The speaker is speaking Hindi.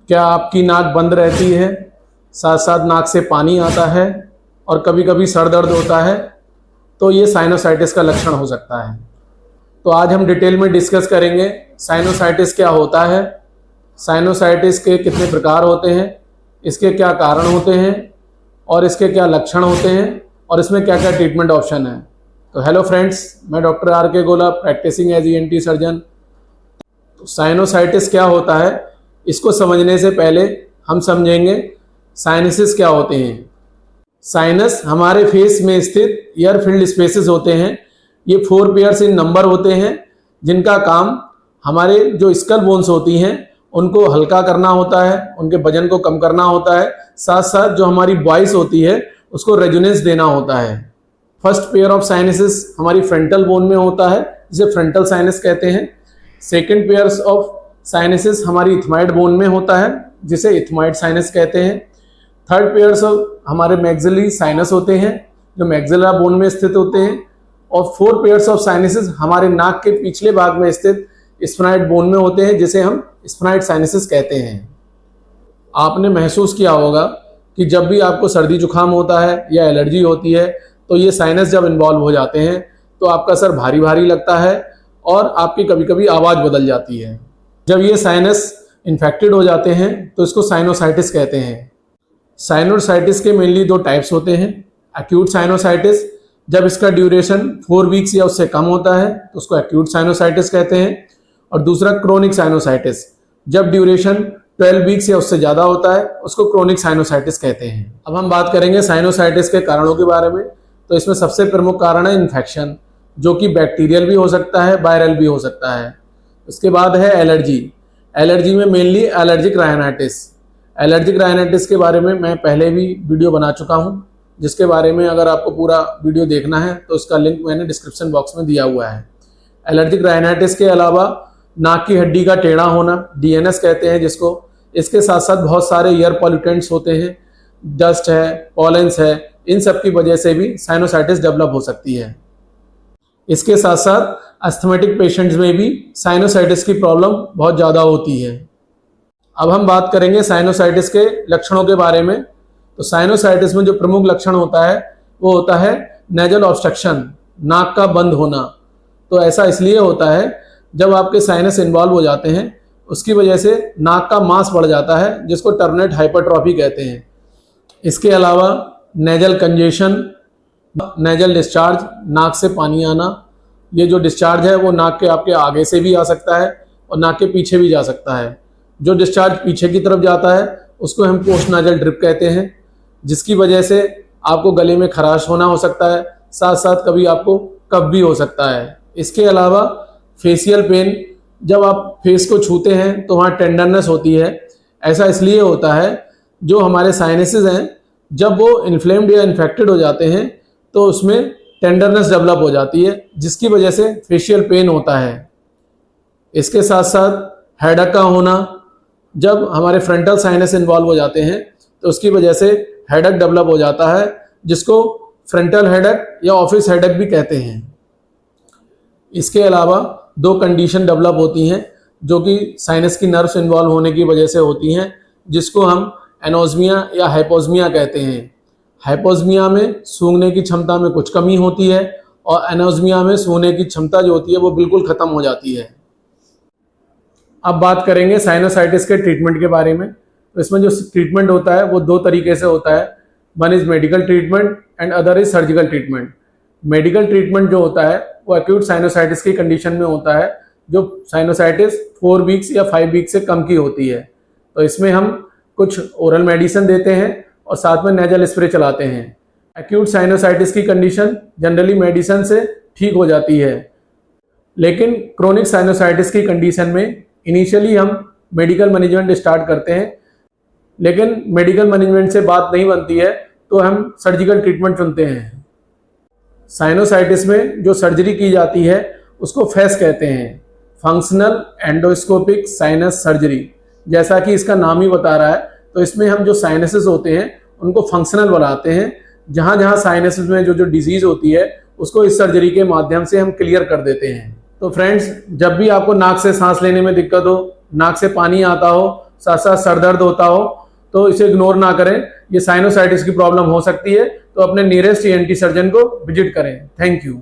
क्या आपकी नाक बंद रहती है, साथ साथ नाक से पानी आता है और कभी कभी सर दर्द होता है, तो ये साइनोसाइटिस का लक्षण हो सकता है। तो आज हम डिटेल में डिस्कस करेंगे साइनोसाइटिस क्या होता है, साइनोसाइटिस के कितने प्रकार होते हैं, इसके क्या कारण होते हैं और इसके क्या लक्षण होते हैं और इसमें क्या क्या ट्रीटमेंट ऑप्शन है। तो हेलो फ्रेंड्स, मैं डॉक्टर आर.के. गोला, प्रैक्टिसिंग एज ENT सर्जन। तो साइनोसाइटिस क्या होता है, इसको समझने से पहले हम समझेंगे साइनसेस क्या होते हैं। साइनस हमारे फेस में स्थित एयर फिल्ड स्पेसेस होते हैं। ये 4 पेयर्स इन नंबर होते हैं जिनका काम हमारे जो स्कल बोन्स होती हैं उनको हल्का करना होता है, उनके वजन को कम करना होता है, साथ साथ जो हमारी वॉइस होती है उसको रेजोनेंस देना होता है। फर्स्ट पेयर ऑफ साइनसेस हमारी फ्रंटल बोन में होता है, जिसे फ्रंटल साइनस कहते हैं। सेकेंड पेयर्स ऑफ साइनसेस हमारी इथमाइड बोन में होता है, जिसे इथमाइड साइनस कहते हैं। थर्ड पेयर्स ऑफ हमारे मैक्सिलरी साइनस होते हैं, जो मैक्सिला बोन में स्थित होते हैं। और 4 पेयर्स ऑफ साइनसेस हमारे नाक के पिछले भाग में स्थित स्फेनाइड बोन में होते हैं, जिसे हम स्फेनाइड साइनसेस कहते हैं। आपने महसूस किया होगा कि जब भी आपको सर्दी जुकाम होता है या एलर्जी होती है तो ये साइनस जब इन्वॉल्व हो जाते हैं तो आपका सर भारी भारी लगता है और आपकी कभी कभी आवाज़ बदल जाती है। जब ये साइनस इन्फेक्टेड हो जाते हैं तो इसको साइनोसाइटिस कहते हैं। साइनोसाइटिस के मेनली 2 टाइप्स होते हैं। एक्यूट साइनोसाइटिस, जब इसका ड्यूरेशन 4 वीक्स या उससे कम होता है तो उसको एक्यूट साइनोसाइटिस कहते हैं। और दूसरा क्रोनिक साइनोसाइटिस, जब ड्यूरेशन 12 वीक्स या उससे ज़्यादा होता है उसको क्रोनिक साइनोसाइटिस कहते हैं। अब हम बात करेंगे साइनोसाइटिस के कारणों के बारे में। तो इसमें सबसे प्रमुख कारण है इन्फेक्शन, जो कि बैक्टीरियल भी हो सकता है, वायरल भी हो सकता है। उसके बाद है एलर्जी। एलर्जी में mainly allergic rhinitis. Allergic rhinitis के बारे में मैं पहले भी वीडियो बना चुका हूँ, जिसके बारे में अगर आपको पूरा वीडियो देखना है तो उसका लिंक मैंने डिस्क्रिप्शन बॉक्स में दिया हुआ है। एलर्जिक राइनाइटिस के अलावा नाक की हड्डी का टेढ़ा होना, DNS कहते हैं जिसको। इसके साथ साथ बहुत सारे एयर पॉल्यूटेंट्स होते हैं, डस्ट है, पॉलेंस है, इन सब की वजह से भी साइनोसाइटिस डेवलप हो सकती है। इसके साथ साथ अस्थमेटिक पेशेंट्स में भी साइनोसाइटिस की प्रॉब्लम बहुत ज़्यादा होती है। अब हम बात करेंगे साइनोसाइटिस के लक्षणों के बारे में। तो साइनोसाइटिस में जो प्रमुख लक्षण होता है वो होता है नेजल ऑब्स्ट्रक्शन, नाक का बंद होना। तो ऐसा इसलिए होता है जब आपके साइनस इन्वॉल्व हो जाते हैं, उसकी वजह से नाक का मांस बढ़ जाता है, जिसको टर्मिनेट हाइपरट्रॉफी कहते हैं। इसके अलावा नेजल कंजेशन, नेजल डिस्चार्ज, नाक से पानी आना। ये जो डिस्चार्ज है वो नाक के आपके आगे से भी आ सकता है और नाक के पीछे भी जा सकता है। जो डिस्चार्ज पीछे की तरफ जाता है उसको हम पोस्ट नाजल ड्रिप कहते हैं, जिसकी वजह से आपको गले में खराश होना हो सकता है, साथ साथ कभी आपको कफ भी हो सकता है। इसके अलावा फेशियल पेन, जब आप फेस को छूते हैं तो वहाँ टेंडरनेस होती है। ऐसा इसलिए होता है जो हमारे साइनसेस हैं, जब वो इन्फ्लेम्ड या इन्फेक्टेड हो जाते हैं तो उसमें टेंडरनेस डेवलप हो जाती है, जिसकी वजह से फेशियल पेन होता है। इसके साथ साथ हेडेक का होना, जब हमारे फ्रंटल साइनस इन्वॉल्व हो जाते हैं तो उसकी वजह से हेडेक डेवलप हो जाता है, जिसको फ्रंटल हेडेक या ऑफिस हेडेक भी कहते हैं। इसके अलावा 2 कंडीशन डेवलप होती हैं जो कि साइनस की नर्व्स इन्वॉल्व होने की वजह से होती हैं, जिसको हम एनोस्मिया या हाइपोस्मिया कहते हैं। हाइपोस्मिया में सूंघने की क्षमता में कुछ कमी होती है और एनोस्मिया में सूंघने की क्षमता जो होती है वो बिल्कुल खत्म हो जाती है। अब बात करेंगे साइनोसाइटिस के ट्रीटमेंट के बारे में। तो इसमें जो ट्रीटमेंट होता है वो 2 तरीके से होता है। One is medical treatment and other is surgical treatment. Medical treatment जो होता है वो एक्यूट साइनोसाइटिस की कंडीशन में होता है, जो साइनोसाइटिस 4 वीक्स या 5 वीक्स से कम की होती है। तो इसमें हम कुछ ओरल मेडिसिन देते हैं और साथ में नेजल स्प्रे चलाते हैं। एक्यूट साइनोसाइटिस की कंडीशन जनरली मेडिसिन से ठीक हो जाती है, लेकिन क्रोनिक साइनोसाइटिस की कंडीशन में इनिशियली हम मेडिकल मैनेजमेंट स्टार्ट करते हैं, लेकिन मेडिकल मैनेजमेंट से बात नहीं बनती है तो हम सर्जिकल ट्रीटमेंट चुनते हैं। साइनोसाइटिस में जो सर्जरी की जाती है उसको फैस कहते हैं, फंक्शनल एंडोस्कोपिक साइनस सर्जरी। जैसा कि इसका नाम ही बता रहा है, तो इसमें हम जो साइनसेस होते हैं उनको फंक्शनल बनाते हैं। जहाँ जहाँ साइनसेस में जो डिजीज होती है उसको इस सर्जरी के माध्यम से हम क्लियर कर देते हैं। तो फ्रेंड्स, जब भी आपको नाक से सांस लेने में दिक्कत हो, नाक से पानी आता हो, साथ साथ सर दर्द होता हो तो इसे इग्नोर ना करें। ये साइनोसाइटिस की प्रॉब्लम हो सकती है, तो अपने नियरेस्ट ENT सर्जन को विजिट करें। Thank you.